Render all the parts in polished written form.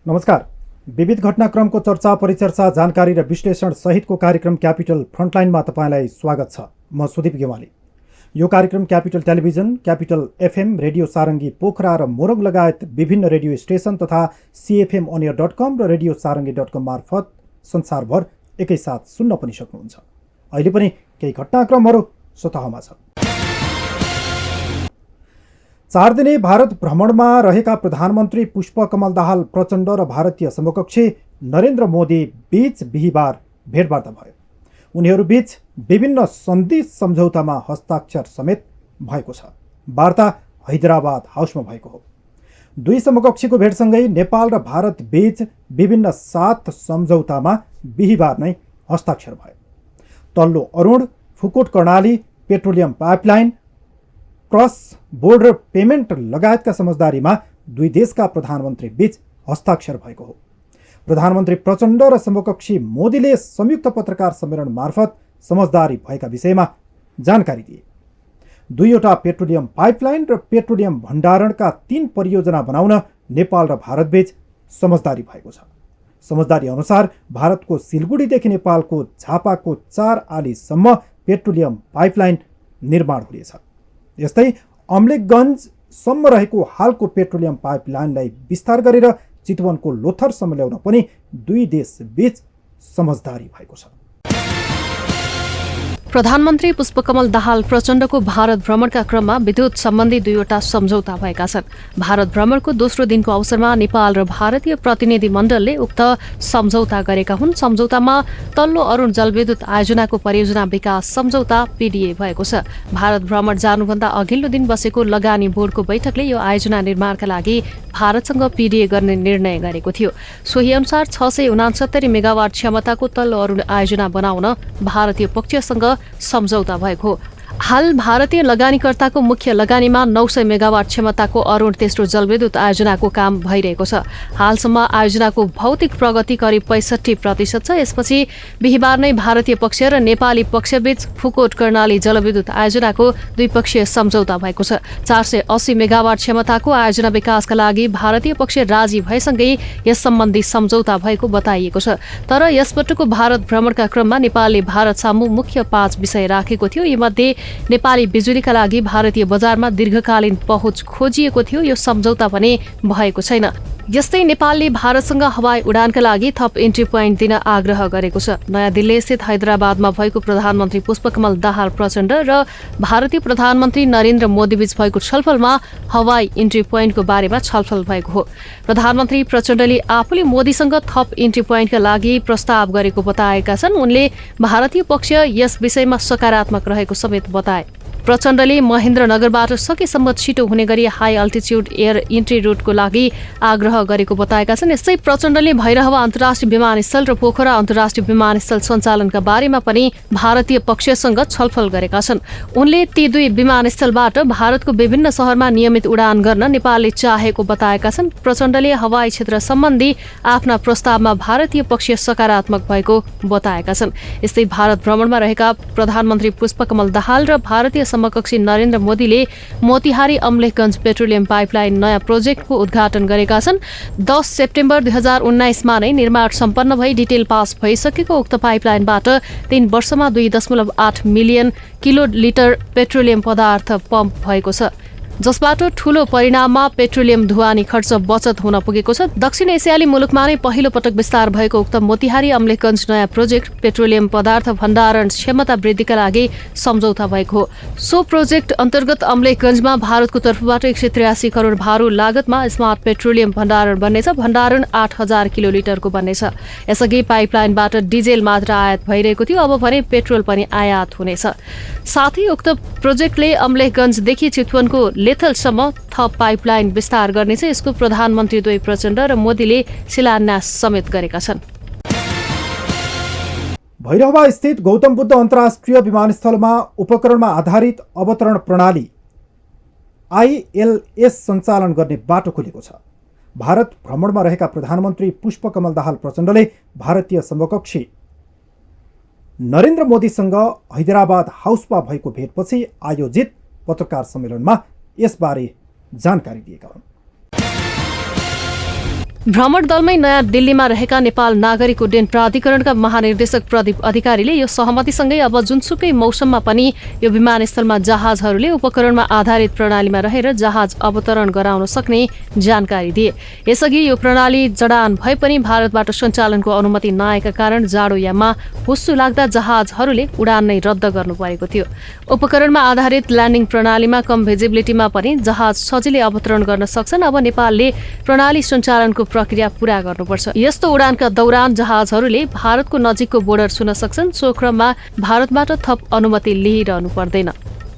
नमस्कार। विविध घटनाक्रमको चर्चा, परिचर्चा, जानकारी र विश्लेषण सहितको कार्यक्रम क्यापिटल फ्रन्टलाइनमा तपाईलाई स्वागत छ। म सुदीप गेवाली। यो कार्यक्रम capital television, capital FM, radio Sarangi Pokhara र मोरङ लगायत विभिन्न रेडियो स्टेसन तथा cfmonir.com र रेडियो सारङ्गी.com मार्फत संसारभर एकैसाथ सुन्न पनि सक्नुहुन्छ। अहिले पनि केही घटनाक्रमहरू स्वतःमा छ। 4 दिने भारत भ्रमणमा रहेका प्रधानमन्त्री पुष्पकमल दाहाल प्रचण्ड र भारतीय समकक्षी नरेन्द्र मोदी बीच बिहिबार भेटवार्ता भयो। उनीहरू बीच विभिन्न सन्धि सम्झौतामा हस्ताक्षर समेत भएको छ। वार्ता हैदराबाद हाउसमा भएको हो। दुई समकक्षीको भेटसँगै नेपाल र भारत बीच विभिन्न 7 सम्झौतामा बिहिबार नै हस्ताक्षर भयो। तल्लो Arun, Phukot Karnali, petroleum pipeline, cross border payment लगायतका समझदारीमा दुई देशका प्रधानमन्त्री बीच हस्ताक्षर भएको हो। प्रधानमन्त्री प्रचण्ड र समकक्षी मोदीले संयुक्त पत्रकार सम्मेलन मार्फत समझदारी भएका विषयमा जानकारी दिए। दुईवटा पेट्रोलियम पाइपलाइन र पेट्रोलियम भण्डारणका 3 परियोजना बनाउन नेपाल र भारत बीच समझदारी भएको छ। समझदारी अनुसार भारतको सिलगुडीदेखि नेपालको झापाको 4 आलीसम्म पेट्रोलियम पाइपलाइन निर्माण हुनेछ। यस्तै अम्लेखगञ्जसम्म रहेको हालको पेट्रोलियम पाइपलाइनलाई विस्तार गरेर चितवनको लोथरसम्म ल्याउन पनि दुई देश बीच समझदारी भएको छ। प्रधानमन्त्री पुष्पकमल दाहाल प्रचण्डको भारत भ्रमणका क्रममा विद्युत सम्बन्धी दुईवटा सम्झौता भएका छन्। भारत भ्रमणको दोस्रो दिनको अवसरमा नेपाल र भारतीय प्रतिनिधि मण्डलले उक्त सम्झौता गरेका हुन्। सम्झौतामा तल्लो अरुण जलविद्युत आयोजनाको परियोजना विकास सम्झौता PDA भएको छ। भारत भ्रमण जानुभन्दा अघिल्लो दिन बसेको लगानी बोर्डको बैठकले यो आयोजना निर्माणका लागि भारतसँग PDA गर्ने निर्णय गरेको थियो। सोही अनुसार 669 मेगावाट क्षमताको तल्लो अरुण आयोजना बनाउन भारतीय पक्षसँग सम्झौता भएको हो। हाल भारतीय लगानीकर्ताको मुख्य लगानीमा 900 मेगावाट क्षमताको अरुण तेस्रो जलविद्युत आयोजनाको काम भइरहेको छ। हालसम्म आयोजनाको भौतिक प्रगति करिब 65% छ। यसपछि बिहिबार नै भारतीय पक्ष र नेपाली पक्षबीच फुकोट कर्णाली जलविद्युत आयोजनाको द्विपक्षीय सम्झौता भएको छ। 480 मेगावाट क्षमताको आयोजना विकासका लागि भारतीय पक्ष राजी भएसँगै यस सम्बन्धी सम्झौता भएको बताइएको छ। तर यसपटकको भारत भ्रमणका क्रममा नेपालले भारत सामु मुख्य 5 विषय राखेको थियो। यीमध्ये नेपाली बिजुलीका लागि भारतीय बजारमा दीर्घकालीन पहुँच खोजिएको थियो। यो सम्झौता पनि भएको छैन। यस्तै नेपालले भारतसँग हवाई उडानका लागि थप इन्ट्री पोइन्ट दिन आग्रह गरेको छ। नयाँ दिल्ली स्थित हैदराबादमा भएको प्रधानमन्त्री पुष्पकमल दाहाल प्रचण्ड र भारतीय प्रधानमन्त्री नरेन्द्र मोदी बीच भएको छलफलमा हवाई इन्ट्री पोइन्टको बारेमा छलफल भएको हो। प्रधानमन्त्री प्रचण्डले आफूले मोदीसँग थप इन्ट्री पोइन्टका लागि प्रस्ताव गरेको बताएका छन्। उनले भारतीय पक्ष यस विषयमा सकारात्मक रहेको समेत बताए। प्रचण्डले महेन्द्रनगरबाट सकेसम्म छिटो हुने गरी हाई अल्टिच्युड एयर इन्ट्री रुटको लागि आग्रह गरेको बताएका छन्। यस्तै प्रचण्डले भैरहवा अन्तर्राष्ट्रिय विमानस्थल र पोखरा अन्तर्राष्ट्रिय विमानस्थल सञ्चालनका बारेमा पनि भारतीय पक्षसँग छलफल गरेका छन्। उनले ती दुई विमानस्थलबाट भारतको विभिन्न शहरमा नियमित उडान गर्न नेपालले चाहेको बताएका छन्। प्रचण्डले हवाई क्षेत्र सम्बन्धी आफ्ना प्रस्तावमा भारतीय पक्ष सकारात्मक भएको बताएका छन्। यस्तै भारत भ्रमणमा रहेका प्रधानमन्त्री पुष्पकमल दाहाल र भारतीय समकक्षी नरेन्द्र मोदीले मोतिहारी अम्लेखगञ्ज पेट्रोलियम पाइपलाइन नयाँ प्रोजेक्टको उद्घाटन गरेका छन्। 10 सेप्टेम्बर 2019 मा नै निर्माण सम्पन्न भई डिटेल पास भइसकेको उक्त पाइपलाइनबाट 3 वर्षमा 2.8 मिलियन किलोलिटर पेट्रोलियम पदार्थ पम्प भएको छ, जसबाट ठूलो परिणाममा पेट्रोलियम ढुवानी खर्च बचत हुन पुगेको छ। दक्षिण एसियाली मुलुकमा नै पहिलो पटक विस्तार भएको उक्त मोतिहारी अम्लेखगञ्ज नयाँ प्रोजेक्ट पेट्रोलियम पदार्थ भण्डारण क्षमता वृद्धिका लागि सम्झौता भएको हो। सो प्रोजेक्ट अन्तर्गत अम्लेखगञ्जमा भारतको तर्फबाट 183 करोड भारु लागतमा स्मार्ट पेट्रोलियम भण्डारण बन्नेछ। भण्डारण 8000 किलोलिटरको बन्नेछ। यसअघि पाइपलाइनबाट डिजेल मात्र आयात भइरहेको थियो, अब भने पेट्रोल पनि आयात हुनेछ। साथै उक्त प्रोजेक्टले अम्लेखगञ्जदेखि चितवनको लेथलसम्म थप पाइपलाइन विस्तार गर्नेछ। यसको प्रधानमन्त्री द्वय प्रचण्ड र मोदीले शिलान्यास समेत गरेका छन्। भैरहवा स्थित गौतम बुद्ध अन्तर्राष्ट्रिय विमानस्थलमा उपकरणमा आधारित अवतरण प्रणाली ILS सञ्चालन गर्ने बाटो खुलेको छ। भारत भ्रमणमा रहेका प्रधानमन्त्री पुष्पकमल दाहाल प्रचण्डले भारतीय समकक्षी नरेन्द्र मोदीसँग हैदराबाद हाउसमा भएको भेटपछि आयोजित पत्रकार सम्मेलनमा यसबारे जानकारी दिएका हुन्। भ्रमण दलमै नयाँ दिल्लीमा रहेका नेपाल नागरिक उड्डयन प्राधिकरणका महानिर्देशक प्रदीप अधिकारीले यो सहमतिसँगै अब जुनसुकै मौसममा पनि यो विमानस्थलमा जहाजहरूले उपकरणमा आधारित प्रणालीमा रहेर जहाज अवतरण गराउन सक्ने जानकारी दिए। यसअघि यो प्रणाली जडान भए पनि भारतबाट सञ्चालनको अनुमति नआएका कारण जाडोयाममा हुस्सु लाग्दा जहाजहरूले उडान नै रद्द गर्नु परेको थियो। उपकरणमा आधारित ल्यान्डिङ प्रणालीमा कम भिजिबिलिटीमा पनि जहाज सजिलै अवतरण गर्न सक्छन्। अब नेपालले प्रणाली सञ्चालनको प्रक्रिया पूरा गर्नुपर्छ। यस्तो उडानका दौरान जहाजहरूले भारतको नजिकको बोर्डर छुन सक्छन्। सो क्रममा भारतबाट थप अनुमति लिइरहनु पर्दैन।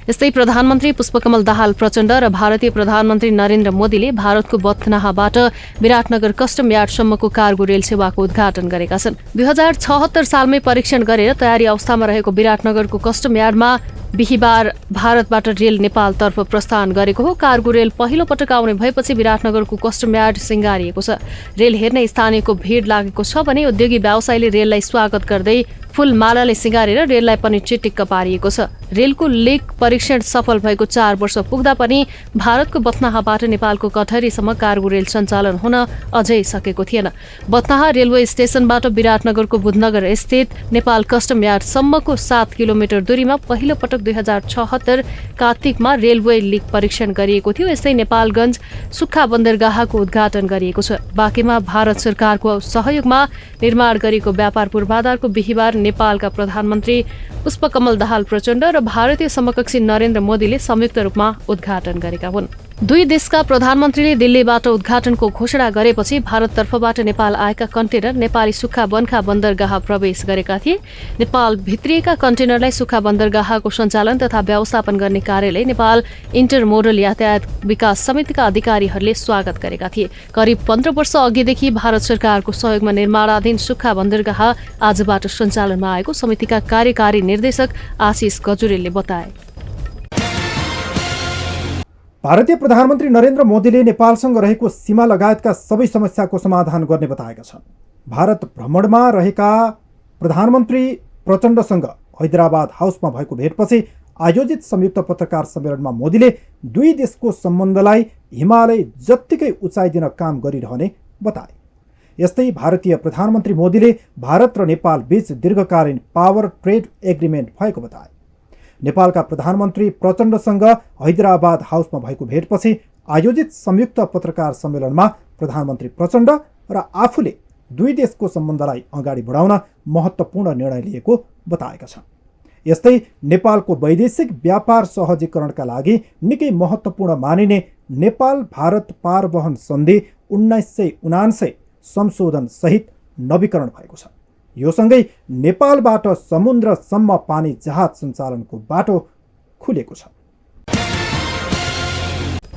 यस्तै प्रधानमन्त्री पुष्पकमल दाहाल प्रचण्ड र भारतीय प्रधानमन्त्री नरेन्द्र मोदीले भारतको बथनाहाबाट विराटनगर कस्टम यार्डसम्मको कार्गो रेल सेवाको उद्घाटन गरेका छन्। 2076 सालमै परीक्षण गरेर तयारी अवस्थामा रहेको विराटनगरको कस्टम यार्डमा बिहिबार भारतबाट रेल नेपालतर्फ प्रस्थान गरेको हो। कार्गो रेल पहिलो पटक आउने भएपछि विराटनगरको कस्टम यार्ड सिँगारिएको छ। रेल हेर्ने स्थानीयको भिड लागेको छ भने उद्योगी व्यवसायीले रेललाई स्वागत गर्दै फूलमालाले सिँगारेर रेललाई पनि चिटिक्क पारिएको छ। रेलको लिक परीक्षण सफल भएको 4 वर्ष पुग्दा पनि भारतको बथनाहाबाट नेपालको कठहरीसम्म कार्गो रेल सञ्चालन हुन अझै सकेको थिएन। बथनाहा रेलवे स्टेशनबाट विराटनगरको बुधनगर स्थित नेपाल कस्टम यार्डसम्मको 7 किलोमिटर दूरीमा पहिलो पटक 2076 कार्तिकमा रेलवे लिक परीक्षण गरिएको थियो। यस्तै नेपालगञ्ज सुक्खा बन्दरगाहको उद्घाटन गरिएको छ। बाँकीमा भारत सरकारको सहयोगमा निर्माण गरिएको व्यापार पूर्वाधारको बिहिबार नेपालका प्रधानमन्त्री पुष्पकमल दाहाल प्रचण्ड र भारतीय समकक्षी नरेन्द्र मोदीले संयुक्त रूपमा उद्घाटन गरेका हुन्। दुई देशका प्रधानमन्त्रीले दिल्लीबाट उद्घाटनको घोषणा गरेपछि भारततर्फबाट नेपाल आएका कन्टेनर नेपाली सुक्खा बनखा बन्दरगाह प्रवेश गरेका थिए। नेपाल भित्रिएका कन्टेनरलाई सुक्खा बन्दरगाहको सञ्चालन तथा व्यवस्थापन गर्ने कार्यालय नेपाल इन्टरमोडल यातायात विकास समितिका अधिकारीहरूले स्वागत गरेका थिए। करिब 15 वर्ष अघिदेखि भारत सरकारको सहयोगमा निर्माणाधीन सुक्खा बन्दरगाह आजबाट सञ्चालनमा आएको समितिका कार्यकारी निर्देशक आशिष गजुरेलले बताए। भारतीय प्रधानमन्त्री नरेन्द्र मोदीले नेपालसँग रहेको सीमा लगायतका सबै समस्याको समाधान गर्ने बताएका छन्। भारत भ्रमणमा रहेका प्रधानमन्त्री प्रचण्डसँग हैदराबाद हाउसमा भएको भेटपछि आयोजित संयुक्त पत्रकार सम्मेलनमा मोदीले दुई देशको सम्बन्धलाई हिमालय जत्तिकै उचाइ दिन काम गरिरहने बताए। यस्तै भारतीय प्रधानमन्त्री मोदीले भारत र नेपाल बीच दीर्घकालीन पावर ट्रेड एग्रिमेन्ट भएको बताए। नेपालका प्रधानमन्त्री प्रचण्डसँग हैदराबाद हाउसमा भएको भेटपछि आयोजित संयुक्त पत्रकार सम्मेलनमा प्रधानमन्त्री प्रचण्ड र आफूले दुई देशको सम्बन्धलाई अगाडि बढाउन महत्त्वपूर्ण निर्णय लिएको बताएका छन्। यस्तै नेपालको वैदेशिक व्यापार सहजीकरणका लागि निकै महत्त्वपूर्ण मानिने नेपाल भारत पारवहन सन्धि 1979 संशोधन सहित नवीकरण भएको छ। यो सँगै नेपालबाट समुद्रसम्म पानी जहाज सञ्चालनको बाटो खुलेको छ।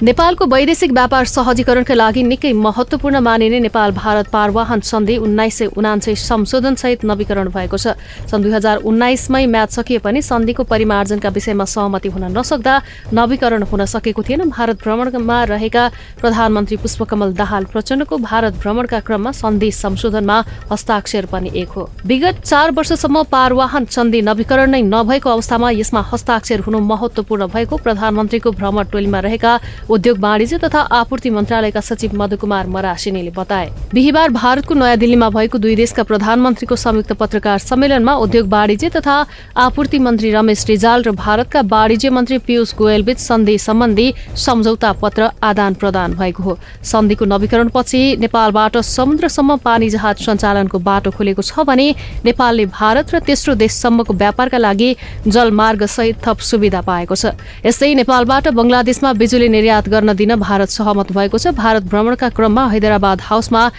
नेपालको वैदेशिक व्यापार सहजीकरणका लागि निकै महत्त्वपूर्ण मानिने नेपाल भारत पारवाहन सन्धि 1979 संशोधन सहित नवीकरण भएको छ। सन् 2019 मै म्याद सकिए पनि सन्धिको परिमार्जनका विषयमा सहमति हुन नसक्दा नवीकरण हुन सकेको थिएन। भारत भ्रमणमा रहेका प्रधानमन्त्री पुष्पकमल दाहाल प्रचण्डको भारत भ्रमणका क्रममा सन्धि संशोधनमा हस्ताक्षर पनि एक हो। विगत 4 वर्षसम्म पारवाहन सन्धि नवीकरण नै नभएको अवस्थामा यसमा हस्ताक्षर हुनु महत्त्वपूर्ण भएको प्रधानमन्त्रीको भ्रमण टोलीमा रहेका उद्योग वाणिज्य तथा आपूर्ति मन्त्रालयका सचिव मधुकुमार मरासिनीले बताए। बिहिबार भारतको नयाँ दिल्लीमा भएको दुई देशका प्रधानमन्त्रीको संयुक्त पत्रकार सम्मेलनमा उद्योग वाणिज्य तथा आपूर्ति मन्त्री रमेश रिजाल र भारतका वाणिज्य मन्त्री पीयूष गोयलबीच सन्धि सम्बन्धी सम्झौता पत्र आदान प्रदान भएको हो। सन्धिको नवीकरणपछि नेपालबाट समुद्रसम्म पानी जहाज सञ्चालनको बाटो खुलेको छ भने नेपालले भारत र तेस्रो देशसम्मको व्यापारका लागि जलमार्ग सहित थप सुविधा पाएको छ। यस्तै नेपालबाट बंगलादेशमा बिजुली निर्यात गर्न दिन भारत सहमत भएको छ। भारत भ्रमणका क्रममा हैदराबाद हाउसमा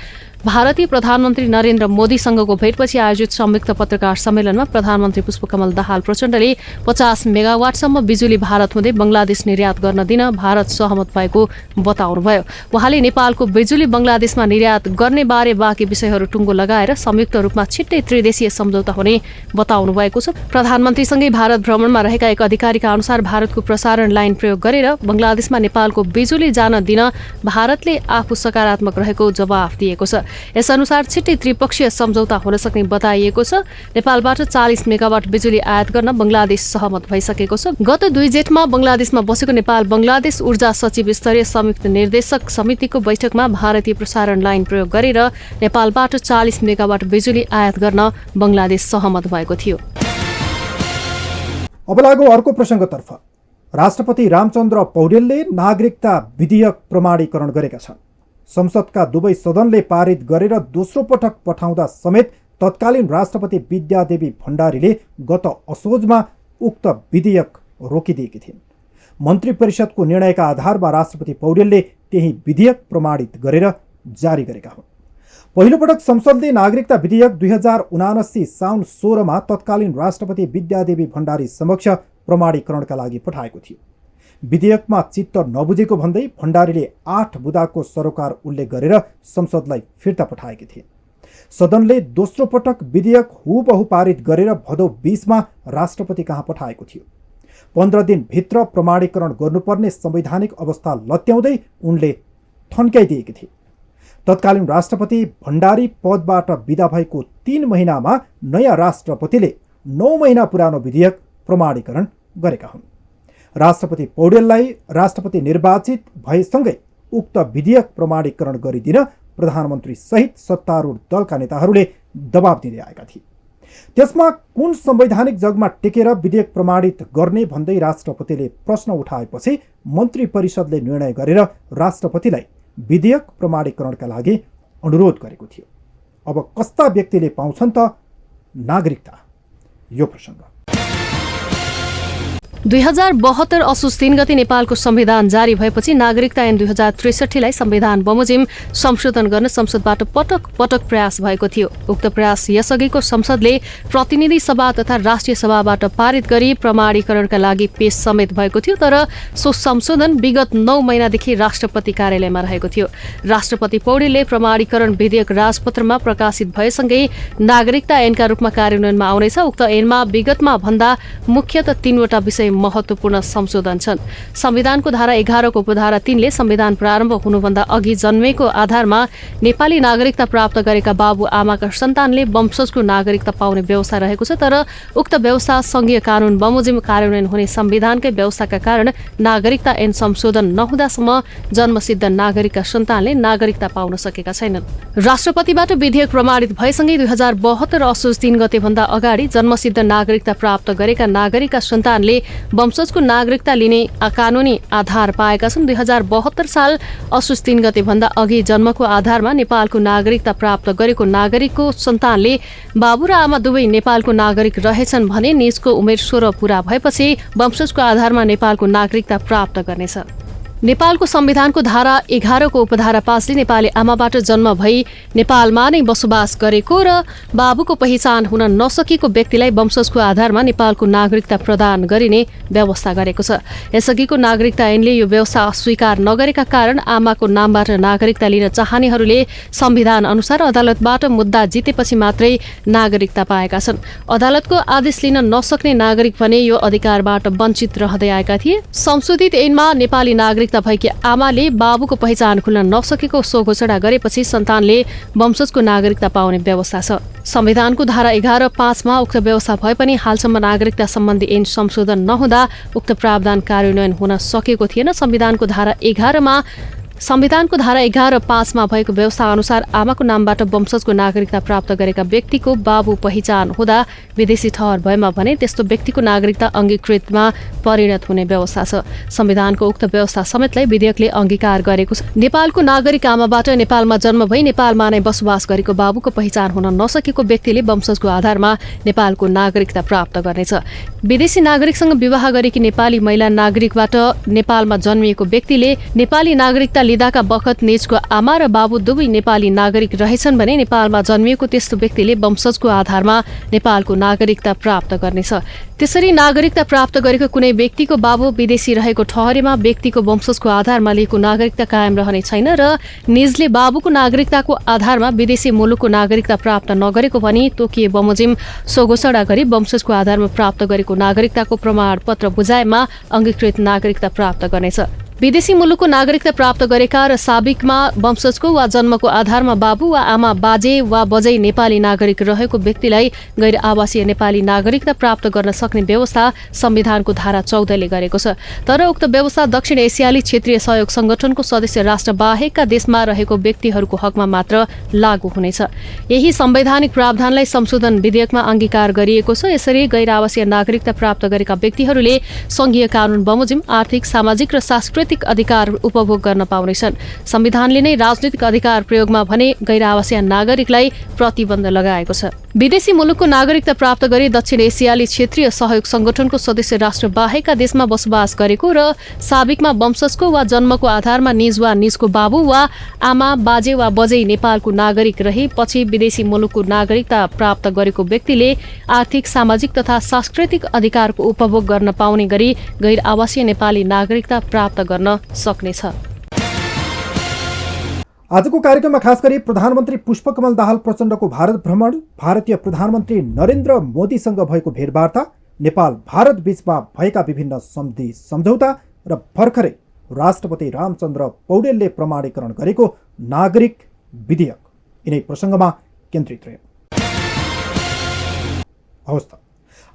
भारतीय प्रधानमन्त्री नरेन्द्र मोदीसँगको भेटपछि आयोजित संयुक्त पत्रकार सम्मेलनमा प्रधानमन्त्री पुष्पकमल दाहाल प्रचण्डले 50 मेगावाटसम्म बिजुली भारत हुँदै बंगलादेश निर्यात गर्न दिन भारत सहमत भएको बताउनुभयो। उहाँले नेपालको बिजुली बंगलादेशमा निर्यात गर्ने बारे बाँकी विषयहरू टुङ्गो लगाएर संयुक्त रूपमा छिट्टै त्रिदेशीय सम्झौता हुने बताउनु भएको छ। प्रधानमन्त्रीसँगै भारत भ्रमणमा रहेका एक अधिकारीका अनुसार भारतको प्रसारण लाइन प्रयोग गरेर बंगलादेशमा नेपालको बिजुली जान दिन भारतले आफू सकारात्मक रहेको जवाफ दिएको छ। यसअनुसार छिट्टै त्रिपक्षीय सम्झौता हुन सक्ने बताइएको छ। नेपालबाट 40 मेगावाट बिजुली आयात गर्न बंगलादेश सहमत भइसकेको छ। गत 2 जेठमा बंगलादेशमा बसेको नेपाल बंगलादेश ऊर्जा सचिव स्तरीय संयुक्त निर्देशक समितिको बैठकमा भारतीय प्रसारण लाइन प्रयोग गरेर नेपालबाट 40 मेगावाट बिजुली आयात गर्न बंगलादेश सहमत भएको थियो। अब लागौ अर्को प्रसङ्गतर्फ। राष्ट्रपति रामचन्द्र पौडेलले नागरिकता विधेयक प्रमाणीकरण गरेका छन्। संसदका दुवै सदनले पारित गरेर दोस्रो पटक पठाउँदा समेत तत्कालीन राष्ट्रपति विद्यादेवी भण्डारीले गत असोजमा उक्त विधेयक रोकिदिएकी थिइन्। मन्त्री परिषदको निर्णयका आधारमा राष्ट्रपति पौडेलले त्यही विधेयक प्रमाणित गरेर जारी गरेका हुन्। पहिलोपटक संसदले नागरिकता विधेयक 2079 साउन 16 मा तत्कालीन राष्ट्रपति विद्यादेवी भण्डारी समक्ष प्रमाणीकरणका लागि पठाएको थियो। विधेयकमा चित्त नबुझेको भन्दै भण्डारीले 8 बुँदाको सरोकार उल्लेख गरेर संसदलाई फिर्ता पठाएकी थिए। सदनले दोस्रो पटक विधेयक हुबहु पारित गरेर भदौ 20 मा राष्ट्रपति कहाँ पठाएको थियो। 15 दिनभित्र प्रमाणीकरण गर्नुपर्ने संवैधानिक अवस्था लत्याउँदै उनले थन्क्याइदिएकी थिए। तत्कालीन राष्ट्रपति भण्डारी पदबाट बिदा भएको 3 महिनामा नयाँ राष्ट्रपतिले 9 महिना पुरानो विधेयक प्रमाणीकरण गरेका हुन्। राष्ट्रपति पौडेललाई राष्ट्रपति निर्वाचित भएसँगै उक्त विधेयक प्रमाणीकरण गरिदिन प्रधानमन्त्री सहित सत्तारूढ दलका नेताहरूले दबाब दिँदै आएका थिए। त्यसमा कुन संवैधानिक जगमा टेकेर विधेयक प्रमाणित गर्ने भन्दै राष्ट्रपतिले प्रश्न उठाएपछि मन्त्री परिषदले निर्णय गरेर राष्ट्रपतिलाई विधेयक प्रमाणीकरणका लागि अनुरोध गरेको थियो। अब कस्ता व्यक्तिले पाउँछन् त नागरिकता? यो प्रसङ्ग 2072 असोज 3 गते नेपालको संविधान जारी भएपछि नागरिकता ऐन 2063 लाई संविधान बमोजिम संशोधन गर्न संसदबाट पटक पटक प्रयास भएको थियो। उक्त प्रयास यसअघिको संसदले प्रतिनिधि सभा तथा राष्ट्रिय सभाबाट पारित गरी प्रमाणीकरणका लागि पेश समेत भएको थियो, तर सो संशोधन विगत 9 महिनादेखि राष्ट्रपति कार्यालयमा रहेको थियो। राष्ट्रपति पौडेलले प्रमाणीकरण विधेयक राजपत्रमा प्रकाशित भएसँगै नागरिकता ऐनका रूपमा कार्यान्वयनमा आउनेछ। उक्त ऐनमा विगतमा भन्दा मुख्यतः 3वटा विषय महत्त्वपूर्ण संशोधन छन्। संविधानको धारा 11 को उपधारा 3 ले संविधान प्रारम्भ हुनुभन्दा अघि जन्मेको आधारमा नेपाली नागरिकता प्राप्त गरेका बाबु आमाका सन्तानले वंशजको नागरिकता पाउने व्यवस्था रहेको छ, तर उक्त व्यवस्था संघीय कानून बमोजिम कार्यान्वयन हुने संविधानकै व्यवस्थाका कारण नागरिकता ऐन संशोधन नहुँदासम्म जन्मसिद्ध नागरिकका सन्तानले नागरिकता पाउन सकेका छैनन्। राष्ट्रपतिबाट विधेयक प्रमाणित भएसँगै 2072 असोज 3 गते भन्दा अगाडि जन्मसिद्ध नागरिकता प्राप्त गरेका नागरिकका सन्तानले वंशजको नागरिकता लिने कानूनी आधार पाएका छन्। 2072 साल असोज 3 गते भन्दा अघि जन्मको आधारमा नेपालको नागरिकता प्राप्त गरेको नागरिकको सन्तानले बाबु र आमा दुवै नेपालको नागरिक रहेछन् भने निजको उमेर 16 पूरा भएपछि वंशजको आधारमा नेपालको नागरिकता प्राप्त गर्नेछ। नेपालको संविधानको धारा 11 को उपधारा 5 ले नेपाली आमाबाट जन्म भई नेपालमा नै बसोबास गरेको र बाबुको पहिचान हुन नसकेको व्यक्तिलाई वंशजको आधारमा नेपालको नागरिकता प्रदान गरिने व्यवस्था गरेको छ। यसअघिको नागरिकता ऐनले यो व्यवस्था अस्वीकार नगरेका कारण आमाको नामबाट नागरिकता लिन चाहनेहरूले संविधान अनुसार अदालतबाट मुद्दा जितेपछि मात्रै नागरिकता पाएका छन्। अदालतको आदेश लिन नसक्ने नागरिक भने यो अधिकारबाट वञ्चित रहँदै आएका थिए। संशोधित ऐनमा नेपाली नागरिक भएकी आमाले बाबुको पहिचान खुल्न नसकेको सो घोषणा गरेपछि सन्तानले वंशजको नागरिकता पाउने व्यवस्था छ। संविधानको धारा 11(5) मा उक्त व्यवस्था भए पनि हालसम्म नागरिकता सम्बन्धी ऐन संशोधन नहुँदा उक्त प्रावधान कार्यान्वयन हुन सकेको थिएन। संविधानको धारा 11(5) मा भएको व्यवस्था अनुसार आमाको नामबाट वंशजको नागरिकता प्राप्त गरेका व्यक्तिको बाबु पहिचान हुँदा विदेशी ठहर भएमा भने त्यस्तो व्यक्तिको नागरिकता अङ्गीकृतमा परिणत हुने व्यवस्था छ। संविधानको उक्त व्यवस्था समेतलाई विधेयकले अङ्गीकार गरेको छ। नेपालको नागरिक आमाबाट नेपालमा जन्म भई नेपालमा नै बसोबास गरेको बाबुको पहिचान हुन नसकेको व्यक्तिले वंशजको आधारमा नेपालको नागरिकता प्राप्त गर्नेछ। विदेशी नागरिकसँग विवाह गरेकी नेपाली महिला नागरिकबाट नेपालमा जन्मिएको व्यक्तिले नेपाली नागरिकता लिँदाका बखत निजको आमा र बाबु दुवै नेपाली नागरिक रहेछन् भने नेपालमा जन्मिएको त्यस्तो व्यक्तिले वंशजको आधारमा नेपालको नागरिकता प्राप्त गर्नेछ। त्यसरी नागरिकता प्राप्त गरेको कुनै व्यक्तिको बाबु विदेशी रहेको ठहरेमा व्यक्तिको वंशजको आधारमा लिएको नागरिकता कायम रहने छैन र निजले बाबुको नागरिकताको आधारमा विदेशी मुलुकको नागरिकता प्राप्त नगरेको भनी तोकिए बमोजिम सो घोषणा गरी वंशजको आधारमा प्राप्त गरेको नागरिकताको प्रमाणपत्र बुझाएमा अङ्गीकृत नागरिकता प्राप्त गर्नेछ। विदेशी मुलुकको नागरिकता प्राप्त गरेका र साबिकमा वंशजको वा जन्मको आधारमा बाबु वा आमा बाजे वा बजै नेपाली नागरिक रहेको व्यक्तिलाई गैर आवासीय नेपाली नागरिकता प्राप्त गर्न सक्ने व्यवस्था संविधानको धारा 14 ले गरेको छ। तर उक्त व्यवस्था दक्षिण एसियाली क्षेत्रीय सहयोग संगठनको सदस्य राष्ट्र बाहेकका देशमा रहेको व्यक्तिहरूको हकमा मात्र लागू हुनेछ। यही संवैधानिक प्रावधानलाई संशोधन विधेयकमा अंगीकार गरिएको छ। यसरी गैर आवासीय नागरिकता प्राप्त गरेका व्यक्तिहरूले संघीय कानून बमोजिम आर्थिक, सामाजिक र सांस्कृतिक अधिकार उपभोग गर्न पाउनेछन्। संविधानले नै राजनीतिक अधिकार प्रयोगमा भने गैर आवासीय नागरिकलाई प्रतिबन्ध लगाएको छ। विदेशी मुलुकको नागरिकता प्राप्त गरी दक्षिण एसियाली क्षेत्रीय सहयोग संगठनको सदस्य राष्ट्र बाहेकका देशमा बसोबास गरेको र साबिकमा वंशजको वा जन्मको आधारमा निज वा निजको बाबु वा आमा बाजे वा बजै नेपालको नागरिक रही पछि विदेशी मुलुकको नागरिकता प्राप्त गरेको व्यक्तिले आर्थिक, सामाजिक तथा सांस्कृतिक अधिकारको उपभोग गर्न पाउने गरी गैर आवासीय नेपाली नागरिकता प्राप्त गर्न सक्नेछ। आजको कार्यक्रममा खास गरी प्रधानमन्त्री पुष्पकमल दाहाल प्रचण्डको भारत भ्रमण, भारतीय प्रधानमन्त्री नरेन्द्र मोदीसँग भएको भेटवार्ता, नेपाल भारत बीचमा भएका विभिन्न सन्धि सम्झौता र भर्खरै राष्ट्रपति रामचन्द्र पौडेलले प्रमाणीकरण गरेको नागरिक विधेयक यिनै प्रसङ्गमा केन्द्रित रह्यो। हवस् त,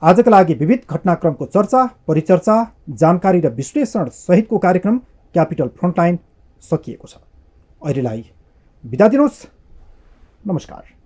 आजका लागि विविध घटनाक्रमको चर्चा, परिचर्चा, जानकारी र विश्लेषण सहितको कार्यक्रम क्यापिटल फ्रन्टलाइन सकिएको छ। अहिलेलाई बिदा दिनुहोस्। नमस्कार।